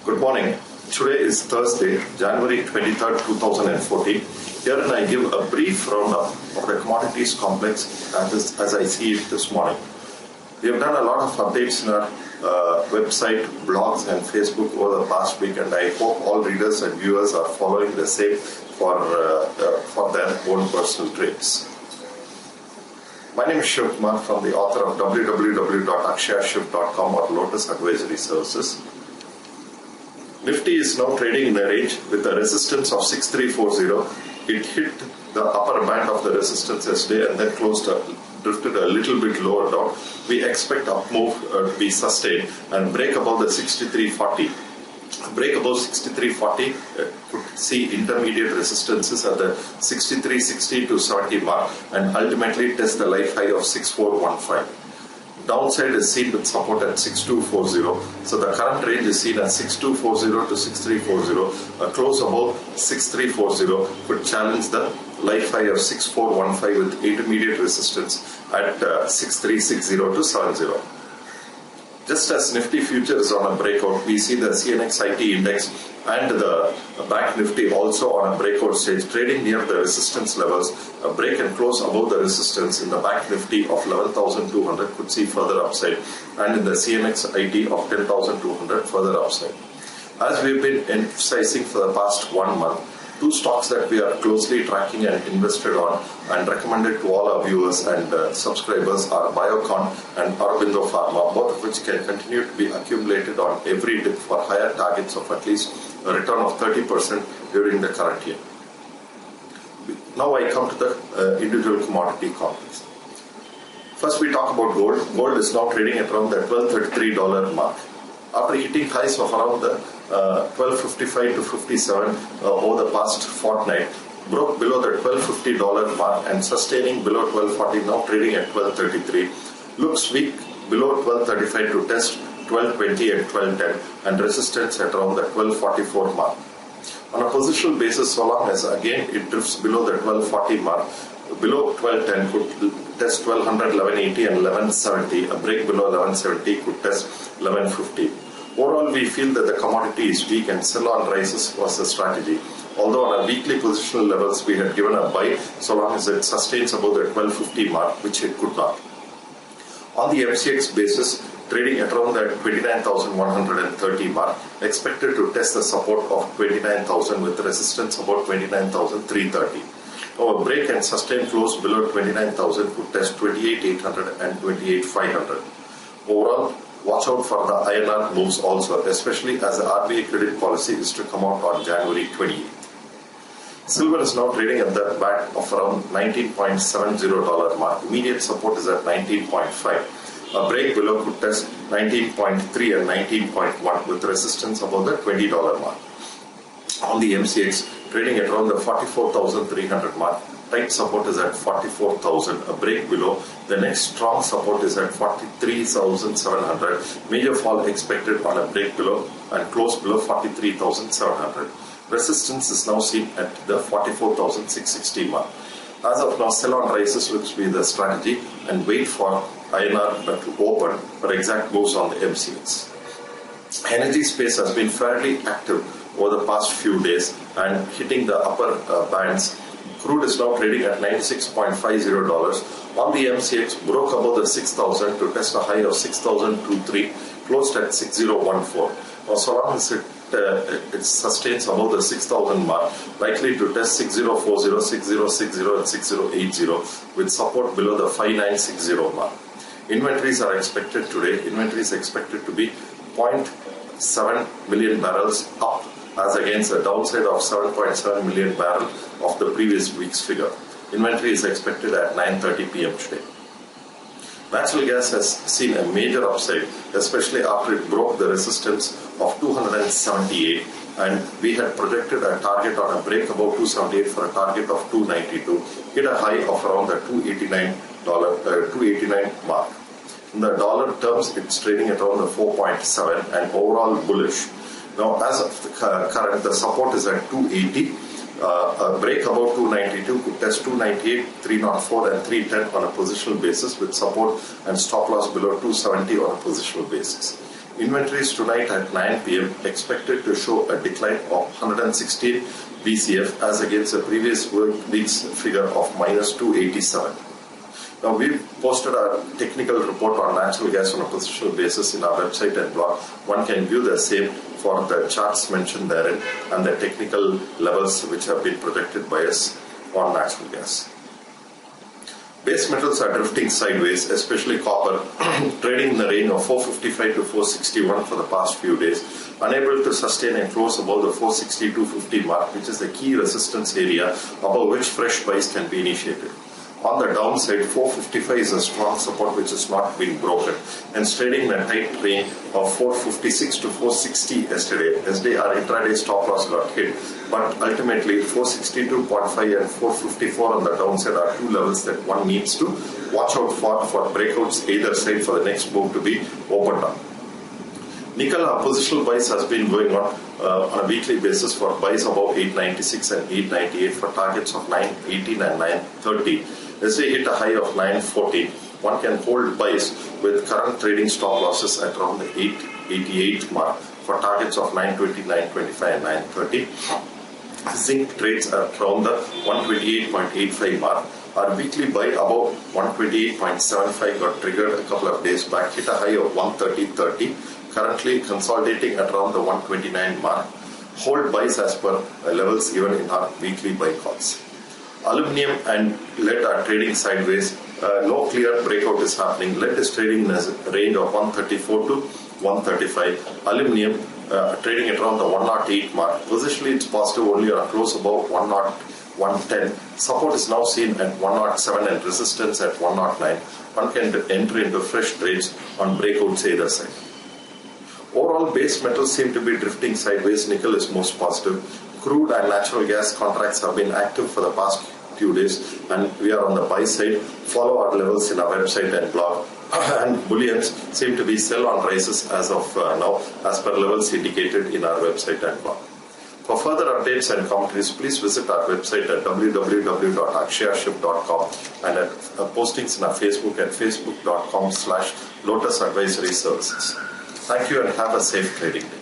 Good morning. Today is Thursday, January 23rd, 2014. Herein I give a brief roundup of the commodities complex as I see it this morning. We have done a lot of updates in our website, blogs and Facebook over the past week, and I hope all readers and viewers are following the same for their own personal trades. My name is Shiv Kumar, from the author of www.akshayashiv.com or Lotus Advisory Services. Nifty is now trading in the range with a resistance of 6340. It hit the upper band of the resistance yesterday and then drifted a little bit lower down. We expect up move to be sustained and break above the 6340. Break above 6340 could see intermediate resistances at the 6360 to 70 mark and ultimately test the life high of 6415. Downside is seen with support at 6240. So the current range is seen as 6240 to 6340. A close above 6340 could challenge the life high of 6415 with intermediate resistance at 6360 to 70. Just as Nifty future is on a breakout, we see the CNX IT index and the Bank Nifty also on a breakout stage, trading near the resistance levels. A break and close above the resistance in the Bank Nifty of 11,200 could see further upside, and in the CNX IT of 10,200 further upside. As we've been emphasizing for the past 1 month, two stocks that we are closely tracking and invested on and recommended to all our viewers and subscribers are Biocon and Aurobindo Pharma, both of which can continue to be accumulated on every dip for higher targets of at least a return of 30% during the current year. Now I come to the individual commodity complex. First we talk about gold. Gold is now trading at around the $1233 mark. After hitting highs of around the 1255 to 57 over the past fortnight, broke below the $1250 mark and sustaining below 1240, now trading at 1233. Looks weak below 1235 to test 1220 and 1210 and resistance at around the 1244 mark. On a positional basis, so long as again it drifts below the 1240 mark, below 1210 could test 1200, 1180 and 1170. A break below 1170 could test 1150. Overall, we feel that the commodity is weak and sell on rises was the strategy. Although on a weekly positional levels, we had given a buy so long as it sustains above the 1250 mark, which it could not. On the MCX basis, trading at around the 29,130 mark, expected to test the support of 29,000 with resistance about 29,330. Now a break and sustained close below 29,000 could test 28,800 and 28,500. Overall, watch out for the INR moves also, especially as the RBI credit policy is to come out on January 28th. Silver is now trading at the back of around $19.70 mark. Immediate support is at 19.5. A break below could test 19.3 and 19.1 with resistance above the $20 mark. On the MCX, trading at around the 44,300 mark. Tight support is at 44,000, a break below. The next strong support is at 43,700. Major fall expected on a break below and close below 43,700. Resistance is now seen at the 44,660 mark. As of now, sell on rises will be the strategy and wait for INR to open for exact moves on the MCX. Energy space has been fairly active over the past few days and hitting the upper bands. Crude is now trading at $96.50. On the MCX, broke above the 6,000 to test a high of 6,023, closed at 6,014. Now, so long as it sustains above the 6,000 mark, likely to test 6,040, 6,060 and 6,080 with support below the 5,960 mark. Inventories are expected today. Inventories expected to be 0.7 million barrels up, as against a downside of 7.7 million barrels of the previous week's figure. Inventory is expected at 9:30 p.m. today. Natural gas has seen a major upside, especially after it broke the resistance of 278, and we had projected a target on a break above 278 for a target of 292, hit a high of around the $289 mark. In the dollar terms, it's trading at around the 4.7 and overall bullish. Now, as of the current, the support is at 280. A break above 292 could test 298, 304 and 310 on a positional basis with support and stop loss below 270 on a positional basis. Inventories tonight at 9 p.m. expected to show a decline of 116 BCF as against the previous week's figure of minus 287. Now, we've posted our technical report on natural gas on a positional basis in our website and blog. One can view the same for the charts mentioned therein and the technical levels which have been projected by us on natural gas. Base metals are drifting sideways, especially copper, trading in the range of 455 to 461 for the past few days, unable to sustain and close above the 460-250 mark, which is the key resistance area above which fresh buys can be initiated. On the downside, 455 is a strong support which has not been broken and trading in a tight range of 456 to 460 yesterday. Yesterday, our intraday stop loss got hit, but ultimately 462.5 and 454 on the downside are two levels that one needs to watch out for breakouts either side for the next move to be opened up. Nickel, our positional buys has been going on a weekly basis for buys above 896 and 898 for targets of 918 and 930. Yesterday hit a high of 914. One can hold buys with current trading stop losses at around the 888 mark for targets of 920, 925 and 930. Zinc trades at around the 128.85 mark. Our weekly buy above 128.75 got triggered a couple of days back, hit a high of 130.30. Currently consolidating at around the 129 mark. Hold buys as per levels given in our weekly buy calls. Aluminium and lead are trading sideways. No clear breakout is happening. Lead is trading in a range of 134 to 135. Aluminium trading at around the 108 mark. Positionally, it's positive only on a close above 110. Support is now seen at 107 and resistance at 109. One can enter into fresh trades on breakouts either side. Overall, base metals seem to be drifting sideways. Nickel is most positive. Crude and natural gas contracts have been active for the past few days, and we are on the buy side. Follow our levels in our website and blog. And bullions seem to be sell on rises as of now, as per levels indicated in our website and blog. For further updates and commentaries, please visit our website at www.akshayaship.com and at postings in our Facebook at facebook.com/Lotus Advisory Services. Thank you and have a safe trading day.